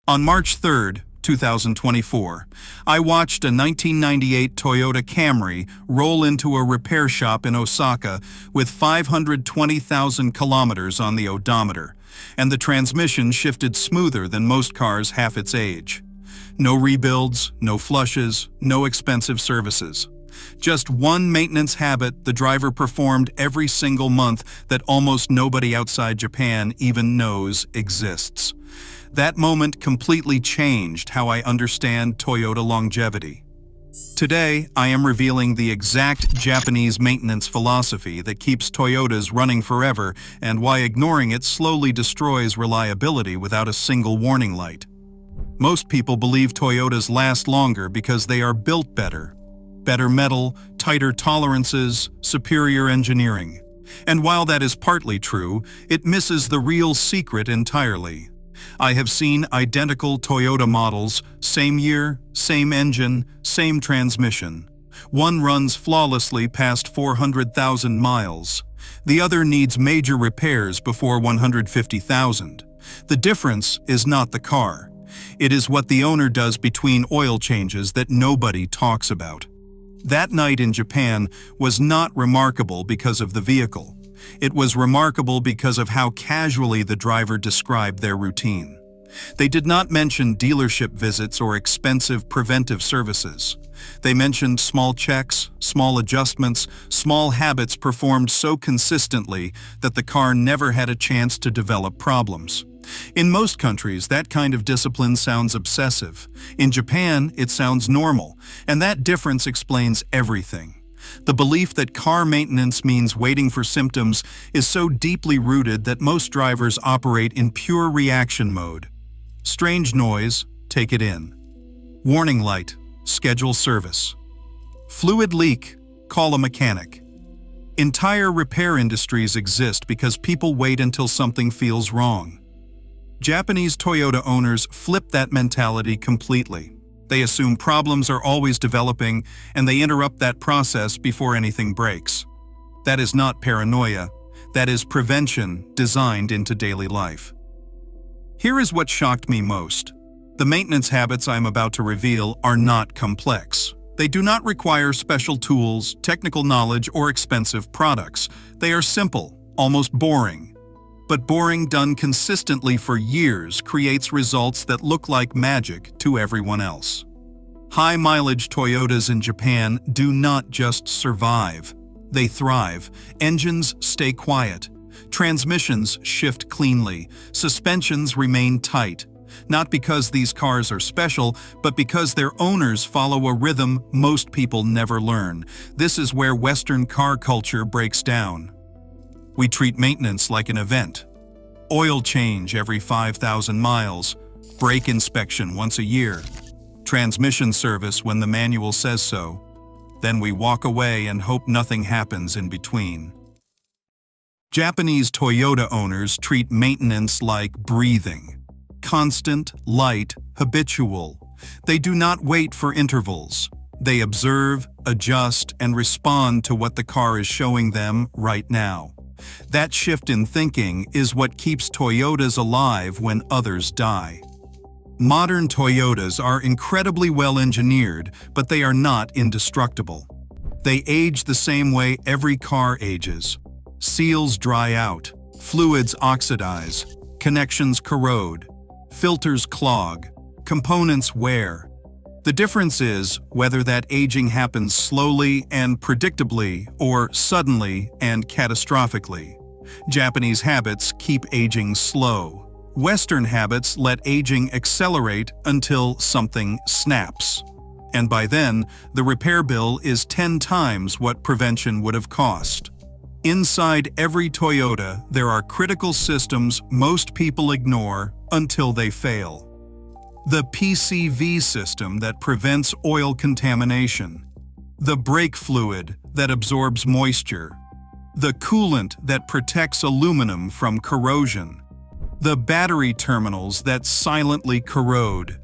On March 3, 2024, I watched a 1998 Toyota Camry roll into a repair shop in Osaka with 520,000 kilometers on the odometer, and the transmission shifted smoother than most cars half its age. No rebuilds, no flushes, no expensive services. Just one maintenance habit the driver performed every single month that almost nobody outside Japan even knows exists. That moment completely changed how I understand Toyota longevity. Today, I am revealing the exact Japanese maintenance philosophy that keeps Toyotas running forever and why ignoring it slowly destroys reliability without a single warning light. Most people believe Toyotas last longer because they are built better. Better metal, tighter tolerances, superior engineering. And while that is partly true, it misses the real secret entirely. I have seen identical Toyota models, same year, same engine, same transmission. One runs flawlessly past 400,000 miles. The other needs major repairs before 150,000. The difference is not the car. It is what the owner does between oil changes that nobody talks about. That night in Japan was not remarkable because of the vehicle. It was remarkable because of how casually the driver described their routine. They did not mention dealership visits or expensive preventive services. They mentioned small checks, small adjustments, small habits performed so consistently that the car never had a chance to develop problems. In most countries, that kind of discipline sounds obsessive. In Japan, it sounds normal, and that difference explains everything. The belief that car maintenance means waiting for symptoms is so deeply rooted that most drivers operate in pure reaction mode. Strange noise, take it in. Warning light, schedule service. Fluid leak, call a mechanic. Entire repair industries exist because people wait until something feels wrong. Japanese Toyota owners flip that mentality completely. They assume problems are always developing, and they interrupt that process before anything breaks. That is not paranoia. That is prevention designed into daily life. Here is what shocked me most. The maintenance habits I am about to reveal are not complex. They do not require special tools, technical knowledge, or expensive products. They are simple, almost boring. But boring done consistently for years creates results that look like magic to everyone else. High-mileage Toyotas in Japan do not just survive. They thrive. Engines stay quiet. Transmissions shift cleanly. Suspensions remain tight. Not because these cars are special, but because their owners follow a rhythm most people never learn. This is where Western car culture breaks down. We treat maintenance like an event. Oil change every 5,000 miles, brake inspection once a year, transmission service when the manual says so. Then we walk away and hope nothing happens in between. Japanese Toyota owners treat maintenance like breathing. Constant, light, habitual. They do not wait for intervals. They observe, adjust, and respond to what the car is showing them right now. That shift in thinking is what keeps Toyotas alive when others die. Modern Toyotas are incredibly well engineered, but they are not indestructible. They age the same way every car ages. Seals dry out, fluids oxidize, connections corrode, filters clog, components wear. The difference is whether that aging happens slowly and predictably or suddenly and catastrophically. Japanese habits keep aging slow. Western habits let aging accelerate until something snaps. And by then, the repair bill is 10 times what prevention would have cost. Inside every Toyota, there are critical systems most people ignore until they fail. The PCV system that prevents oil contamination, the brake fluid that absorbs moisture, the coolant that protects aluminum from corrosion, the battery terminals that silently corrode,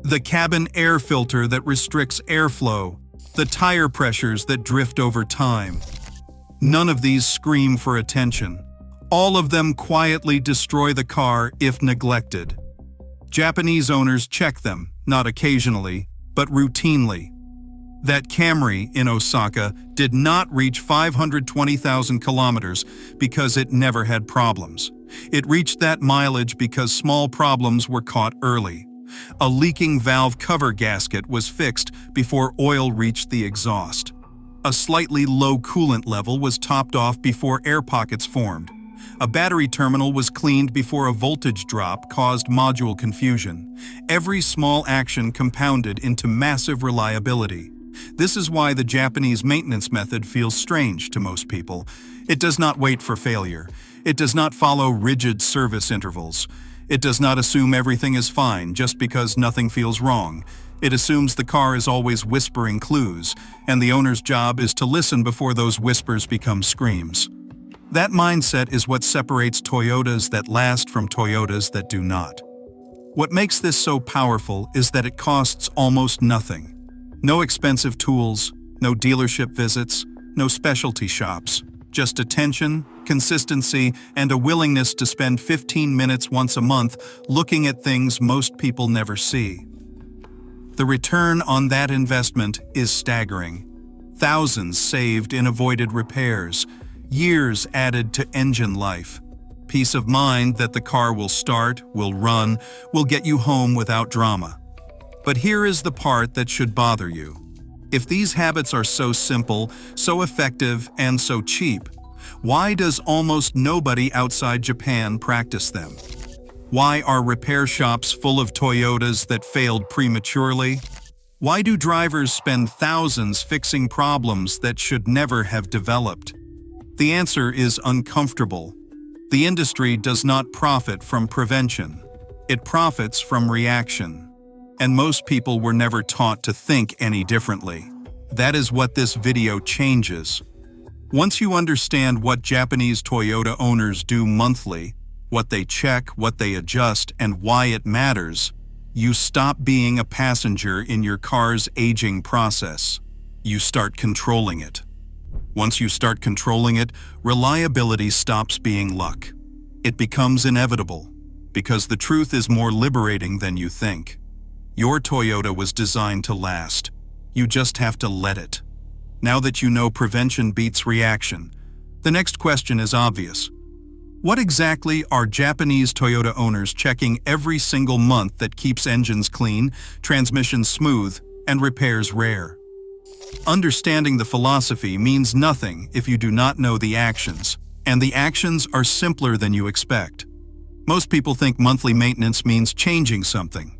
the cabin air filter that restricts airflow, the tire pressures that drift over time. None of these scream for attention. All of them quietly destroy the car if neglected. Japanese owners check them, not occasionally, but routinely. That Camry in Osaka did not reach 520,000 kilometers because it never had problems. It reached that mileage because small problems were caught early. A leaking valve cover gasket was fixed before oil reached the exhaust. A slightly low coolant level was topped off before air pockets formed. A battery terminal was cleaned before a voltage drop caused module confusion. Every small action compounded into massive reliability. This is why the Japanese maintenance method feels strange to most people. It does not wait for failure. It does not follow rigid service intervals. It does not assume everything is fine just because nothing feels wrong. It assumes the car is always whispering clues, and the owner's job is to listen before those whispers become screams. That mindset is what separates Toyotas that last from Toyotas that do not. What makes this so powerful is that it costs almost nothing. No expensive tools, no dealership visits, no specialty shops. Just attention, consistency, and a willingness to spend 15 minutes once a month looking at things most people never see. The return on that investment is staggering. Thousands saved in avoided repairs, years added to engine life. Peace of mind that the car will start, will run, will get you home without drama. But here is the part that should bother you. If these habits are so simple, so effective, and so cheap, why does almost nobody outside Japan practice them? Why are repair shops full of Toyotas that failed prematurely? Why do drivers spend thousands fixing problems that should never have developed? The answer is uncomfortable. The industry does not profit from prevention. It profits from reaction. And most people were never taught to think any differently. That is what this video changes. Once you understand what Japanese Toyota owners do monthly, what they check, what they adjust, and why it matters, you stop being a passenger in your car's aging process. You start controlling it. Once you start controlling it, reliability stops being luck. It becomes inevitable, because the truth is more liberating than you think. Your Toyota was designed to last. You just have to let it. Now that you know prevention beats reaction, the next question is obvious. What exactly are Japanese Toyota owners checking every single month that keeps engines clean, transmissions smooth, and repairs rare? Understanding the philosophy means nothing if you do not know the actions, and the actions are simpler than you expect. Most people think monthly maintenance means changing something.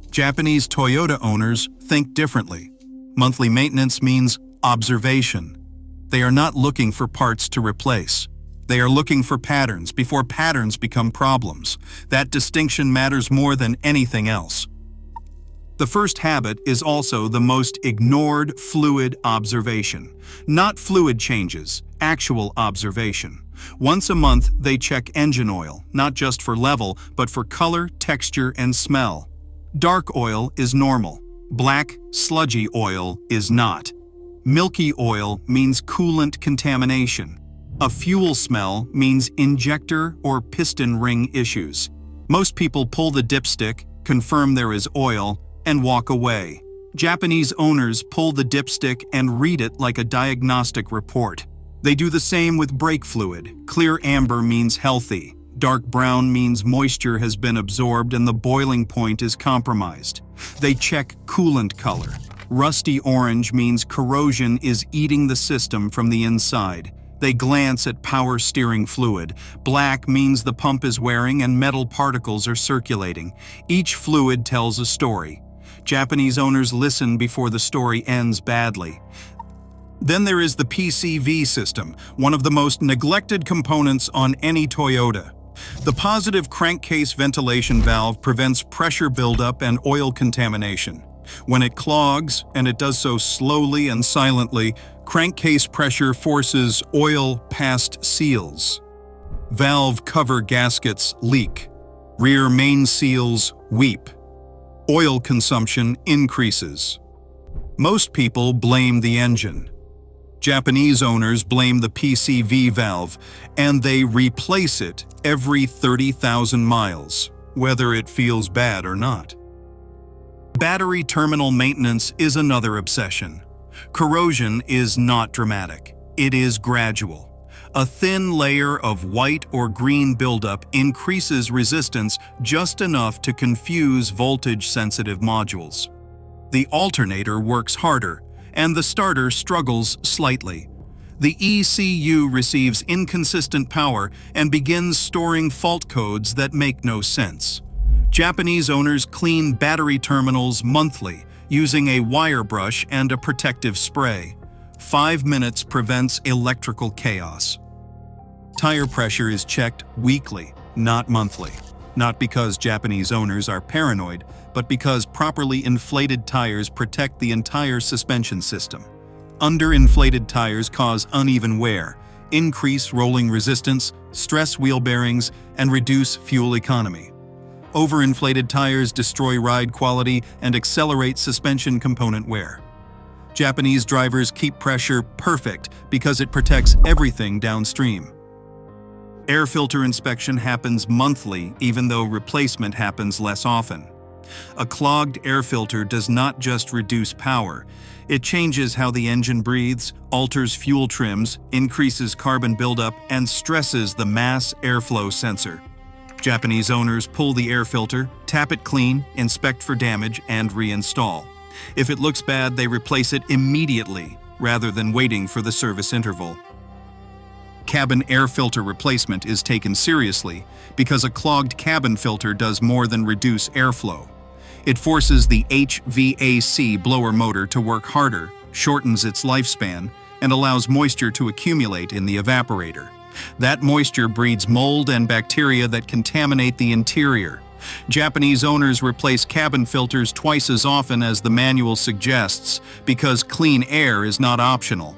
Japanese Toyota owners think differently. Monthly maintenance means observation. They are not looking for parts to replace. They are looking for patterns before patterns become problems. That distinction matters more than anything else. The first habit is also the most ignored: fluid observation. Not fluid changes, actual observation. Once a month, they check engine oil, not just for level, but for color, texture, and smell. Dark oil is normal. Black, sludgy oil is not. Milky oil means coolant contamination. A fuel smell means injector or piston ring issues. Most people pull the dipstick, confirm there is oil, and walk away. Japanese owners pull the dipstick and read it like a diagnostic report. They do the same with brake fluid. Clear amber means healthy. Dark brown means moisture has been absorbed and the boiling point is compromised. They check coolant color. Rusty orange means corrosion is eating the system from the inside. They glance at power steering fluid. Black means the pump is wearing and metal particles are circulating. Each fluid tells a story. Japanese owners listen before the story ends badly. Then there is the PCV system, one of the most neglected components on any Toyota. The positive crankcase ventilation valve prevents pressure buildup and oil contamination. When it clogs, and it does so slowly and silently, crankcase pressure forces oil past seals. Valve cover gaskets leak. Rear main seals weep. Oil consumption increases. Most people blame the engine. Japanese owners blame the PCV valve, and they replace it every 30,000 miles. whether it feels bad or not. Battery terminal maintenance is another obsession. Corrosion is not dramatic. It is gradual. A thin layer of white or green buildup increases resistance just enough to confuse voltage-sensitive modules. The alternator works harder, and the starter struggles slightly. The ECU receives inconsistent power and begins storing fault codes that make no sense. Japanese owners clean battery terminals monthly using a wire brush and a protective spray. 5 minutes prevents electrical chaos. Tire pressure is checked weekly, not monthly. Not because Japanese owners are paranoid, but because properly inflated tires protect the entire suspension system. Underinflated tires cause uneven wear, increase rolling resistance, stress wheel bearings, and reduce fuel economy. Overinflated tires destroy ride quality and accelerate suspension component wear. Japanese drivers keep pressure perfect because it protects everything downstream. Air filter inspection happens monthly, even though replacement happens less often. A clogged air filter does not just reduce power. It changes how the engine breathes, alters fuel trims, increases carbon buildup, and stresses the mass airflow sensor. Japanese owners pull the air filter, tap it clean, inspect for damage, and reinstall. If it looks bad, they replace it immediately, rather than waiting for the service interval. Cabin air filter replacement is taken seriously because a clogged cabin filter does more than reduce airflow. It forces the HVAC blower motor to work harder, shortens its lifespan, and allows moisture to accumulate in the evaporator. That moisture breeds mold and bacteria that contaminate the interior. Japanese owners replace cabin filters twice as often as the manual suggests because clean air is not optional.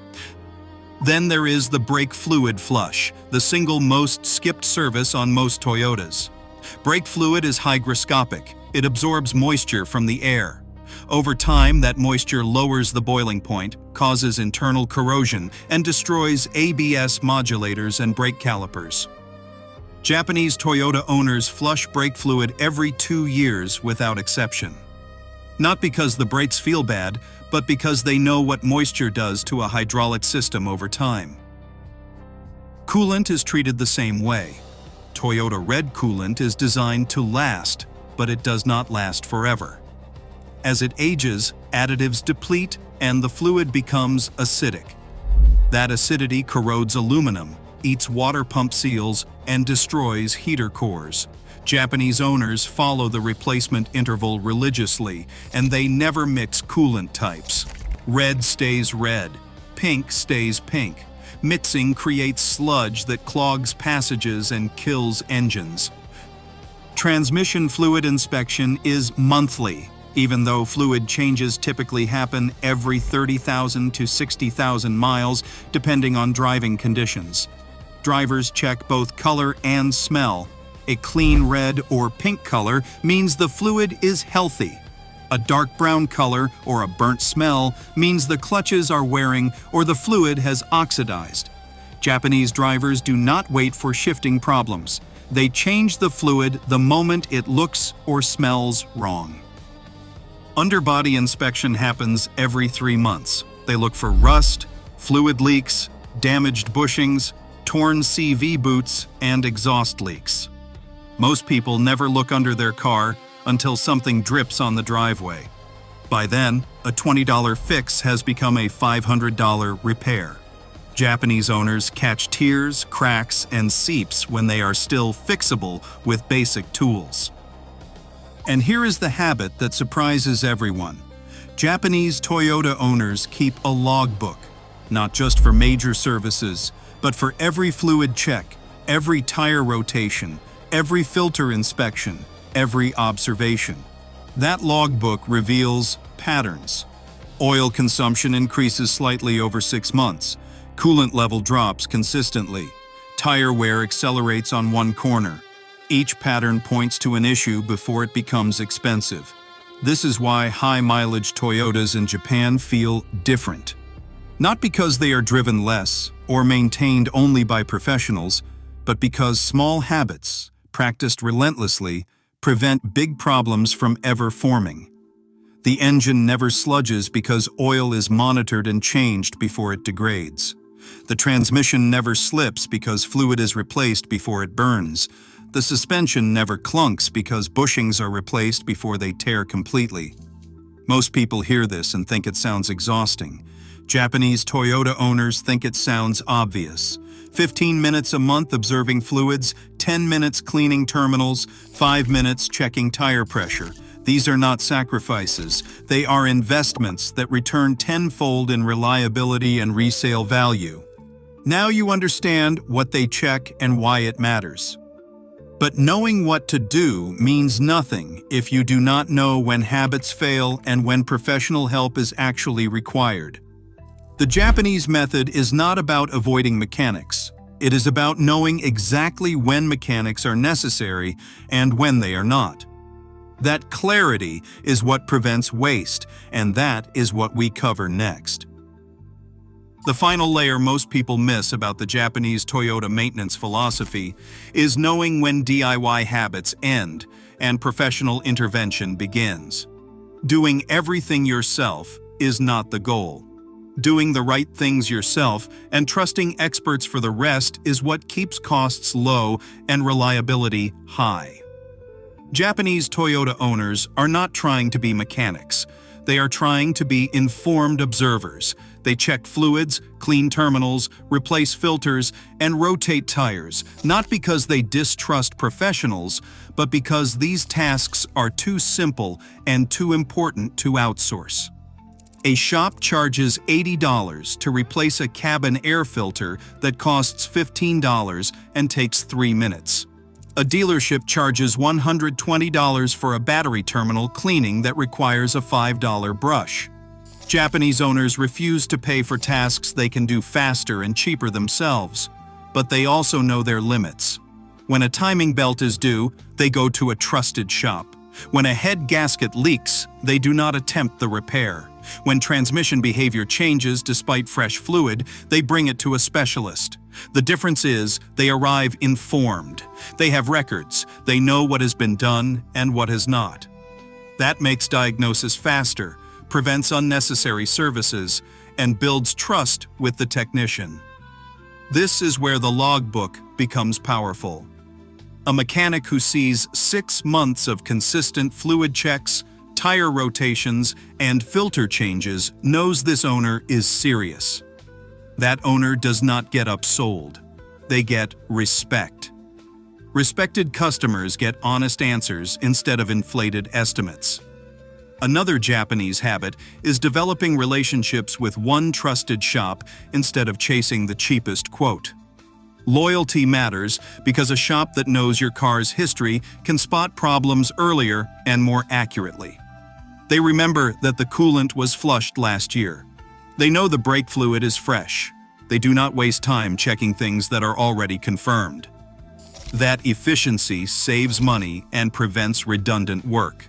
Then there is the brake fluid flush, the single most skipped service on most Toyotas. Brake fluid is hygroscopic. It absorbs moisture from the air. Over time, that moisture lowers the boiling point, causes internal corrosion, and destroys ABS modulators and brake calipers. Japanese Toyota owners flush brake fluid every 2 years without exception. Not because the brakes feel bad, but because they know what moisture does to a hydraulic system over time. Coolant is treated the same way. Toyota Red coolant is designed to last, but it does not last forever. As it ages, additives deplete and the fluid becomes acidic. That acidity corrodes aluminum, eats water pump seals, and destroys heater cores. Japanese owners follow the replacement interval religiously, and they never mix coolant types. Red stays red, pink stays pink. Mixing creates sludge that clogs passages and kills engines. Transmission fluid inspection is monthly, even though fluid changes typically happen every 30,000 to 60,000 miles, depending on driving conditions. Drivers check both color and smell. A clean red or pink color means the fluid is healthy. A dark brown color or a burnt smell means the clutches are wearing or the fluid has oxidized. Japanese drivers do not wait for shifting problems. They change the fluid the moment it looks or smells wrong. Underbody inspection happens every 3 months. They look for rust, fluid leaks, damaged bushings, torn CV boots, and exhaust leaks. Most people never look under their car until something drips on the driveway. By then, a $20 fix has become a $500 repair. Japanese owners catch tears, cracks, and seeps when they are still fixable with basic tools. And here is the habit that surprises everyone. Japanese Toyota owners keep a logbook, not just for major services, but for every fluid check, every tire rotation, every filter inspection, every observation. That logbook reveals patterns. Oil consumption increases slightly over 6 months. Coolant level drops consistently. Tire wear accelerates on one corner. Each pattern points to an issue before it becomes expensive. This is why high-mileage Toyotas in Japan feel different. Not because they are driven less or maintained only by professionals, but because small habits, practiced relentlessly, prevent big problems from ever forming. The engine never sludges because oil is monitored and changed before it degrades. The transmission never slips because fluid is replaced before it burns. The suspension never clunks because bushings are replaced before they tear completely. Most people hear this and think it sounds exhausting. Japanese Toyota owners think it sounds obvious. 15 minutes a month observing fluids, 10 minutes cleaning terminals, 5 minutes checking tire pressure. These are not sacrifices. They are investments that return tenfold in reliability and resale value. Now you understand what they check and why it matters. But knowing what to do means nothing if you do not know when habits fail and when professional help is actually required. The Japanese method is not about avoiding mechanics. It is about knowing exactly when mechanics are necessary and when they are not. That clarity is what prevents waste, and that is what we cover next. The final layer most people miss about the Japanese Toyota maintenance philosophy is knowing when DIY habits end and professional intervention begins. Doing everything yourself is not the goal. Doing the right things yourself and trusting experts for the rest is what keeps costs low and reliability high. Japanese Toyota owners are not trying to be mechanics. They are trying to be informed observers. They check fluids, clean terminals, replace filters, and rotate tires, not because they distrust professionals, but because these tasks are too simple and too important to outsource. A shop charges $80 to replace a cabin air filter that costs $15 and takes 3 minutes. A dealership charges $120 for a battery terminal cleaning that requires a $5 brush. Japanese owners refuse to pay for tasks they can do faster and cheaper themselves, but they also know their limits. When a timing belt is due, they go to a trusted shop. When a head gasket leaks, they do not attempt the repair. When transmission behavior changes despite fresh fluid, they bring it to a specialist. The difference is they arrive informed. They have records. They know what has been done and what has not. That makes diagnosis faster, prevents unnecessary services, and builds trust with the technician. This is where the logbook becomes powerful. A mechanic who sees 6 months of consistent fluid checks, tire rotations, and filter changes knows this owner is serious. That owner does not get upsold. They get respect. Respected customers get honest answers instead of inflated estimates. Another Japanese habit is developing relationships with one trusted shop instead of chasing the cheapest quote. Loyalty matters because a shop that knows your car's history can spot problems earlier and more accurately. They remember that the coolant was flushed last year. They know the brake fluid is fresh. They do not waste time checking things that are already confirmed. That efficiency saves money and prevents redundant work.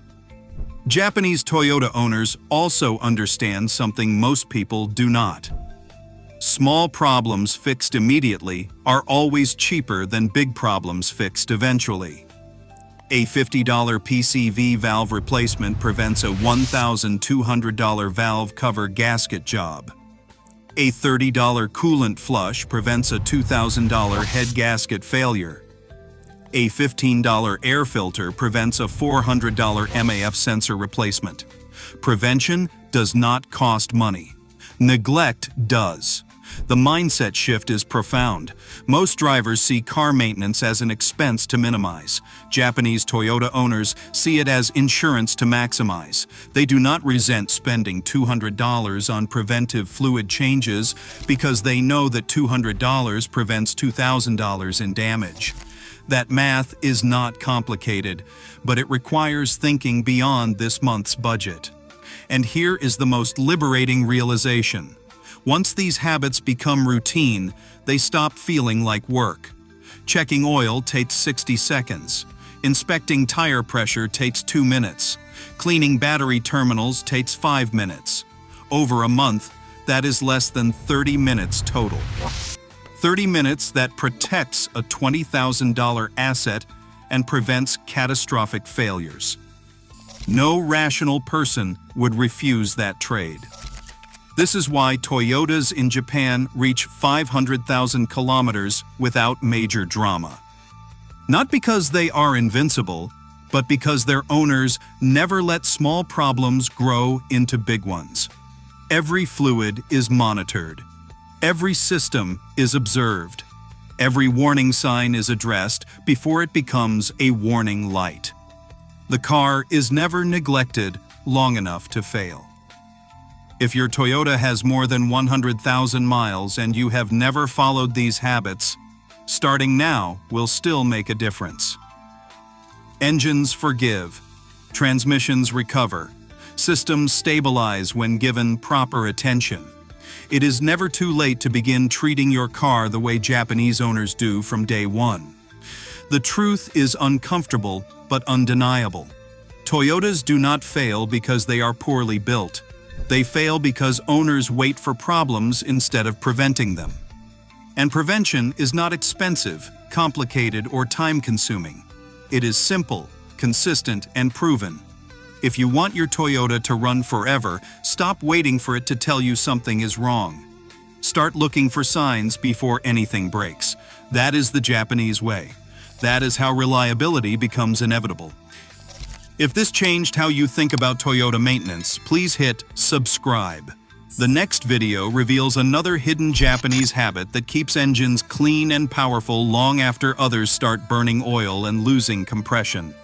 Japanese Toyota owners also understand something most people do not. Small problems fixed immediately are always cheaper than big problems fixed eventually. A $50 PCV valve replacement prevents a $1,200 valve cover gasket job. A $30 coolant flush prevents a $2,000 head gasket failure. A $15 air filter prevents a $400 MAF sensor replacement. Prevention does not cost money. Neglect does. The mindset shift is profound. Most drivers see car maintenance as an expense to minimize. Japanese Toyota owners see it as insurance to maximize. They do not resent spending $200 on preventive fluid changes because they know that $200 prevents $2,000 in damage. That math is not complicated, but it requires thinking beyond this month's budget. And here is the most liberating realization. Once these habits become routine, they stop feeling like work. Checking oil takes 60 seconds. Inspecting tire pressure takes 2 minutes. Cleaning battery terminals takes 5 minutes. Over a month, that is less than 30 minutes total. 30 minutes that protects a $20,000 asset and prevents catastrophic failures. No rational person would refuse that trade. This is why Toyotas in Japan reach 500,000 kilometers without major drama. Not because they are invincible, but because their owners never let small problems grow into big ones. Every fluid is monitored. Every system is observed. Every warning sign is addressed before it becomes a warning light. The car is never neglected long enough to fail. If your Toyota has more than 100,000 miles and you have never followed these habits, starting now will still make a difference. Engines forgive, transmissions recover, systems stabilize when given proper attention. It is never too late to begin treating your car the way Japanese owners do from day one. The truth is uncomfortable but undeniable. Toyotas do not fail because they are poorly built. They fail because owners wait for problems instead of preventing them. And prevention is not expensive, complicated, or time-consuming. It is simple, consistent, and proven. If you want your Toyota to run forever, stop waiting for it to tell you something is wrong. Start looking for signs before anything breaks. That is the Japanese way. That is how reliability becomes inevitable. If this changed how you think about Toyota maintenance, please hit subscribe. The next video reveals another hidden Japanese habit that keeps engines clean and powerful long after others start burning oil and losing compression.